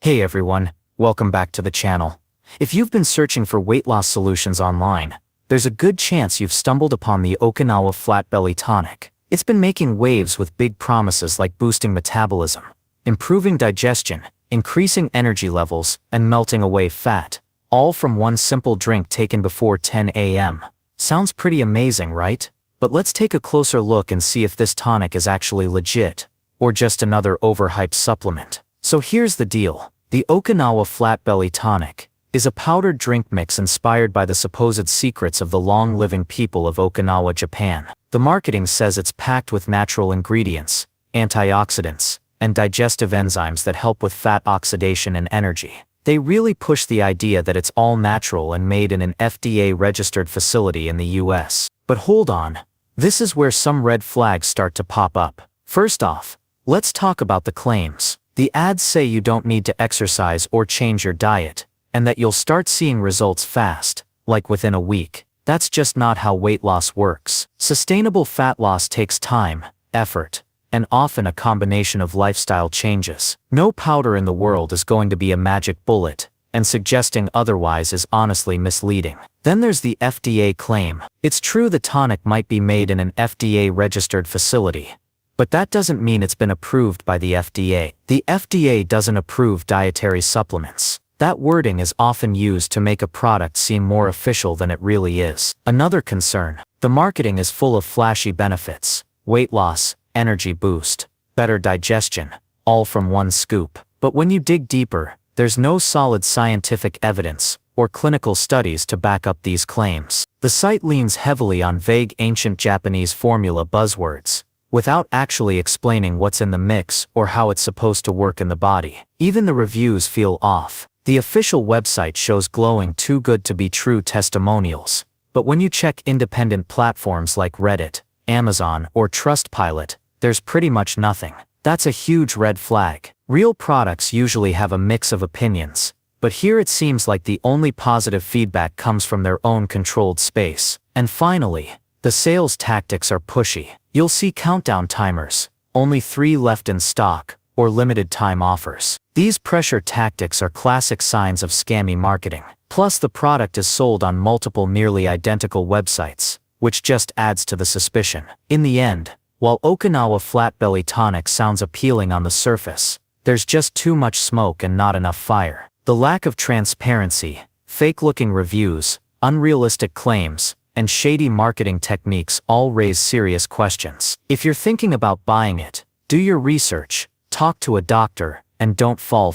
Hey everyone, welcome back to the channel. If you've been searching for weight loss solutions online, there's a good chance you've stumbled upon the Okinawa Flat Belly Tonic. It's been making waves with big promises like boosting metabolism, improving digestion, increasing energy levels, and melting away fat, all from one simple drink taken before 10 a.m. Sounds pretty amazing, right? But let's take a closer look and see if this tonic is actually legit, or just another overhyped supplement. So here's the deal. The Okinawa Flat Belly Tonic is a powdered drink mix inspired by the supposed secrets of the long-living people of Okinawa, Japan. The marketing says it's packed with natural ingredients, antioxidants, and digestive enzymes that help with fat oxidation and energy. They really push the idea that it's all natural and made in an FDA-registered facility in the US. But hold on, this is where some red flags start to pop up. First off, let's talk about the claims. The ads say you don't need to exercise or change your diet, and that you'll start seeing results fast, like within a week. That's just not how weight loss works. Sustainable fat loss takes time, effort, and often a combination of lifestyle changes. No powder in the world is going to be a magic bullet, and suggesting otherwise is honestly misleading. Then there's the FDA claim. It's true the tonic might be made in an FDA-registered facility, but that doesn't mean it's been approved by the FDA. The FDA doesn't approve dietary supplements. That wording is often used to make a product seem more official than it really is. Another concern, the marketing is full of flashy benefits: weight loss, energy boost, better digestion, all from one scoop. But when you dig deeper, there's no solid scientific evidence or clinical studies to back up these claims. The site leans heavily on vague ancient Japanese formula buzzwords, without actually explaining what's in the mix or how it's supposed to work in the body. Even the reviews feel off. The official website shows glowing too good to be true testimonials, but when you check independent platforms like Reddit, Amazon, or Trustpilot, there's pretty much nothing. That's a huge red flag. Real products usually have a mix of opinions, but here it seems like the only positive feedback comes from their own controlled space. And finally, the sales tactics are pushy. You'll see countdown timers, only 3 left in stock, or limited time offers. These pressure tactics are classic signs of scammy marketing. Plus, the product is sold on multiple nearly identical websites, which just adds to the suspicion. In the end, while Okinawa Flat Belly Tonic sounds appealing on the surface, there's just too much smoke and not enough fire. The lack of transparency, fake-looking reviews, unrealistic claims, and shady marketing techniques all raise serious questions. If you're thinking about buying it, do your research, talk to a doctor, and don't fall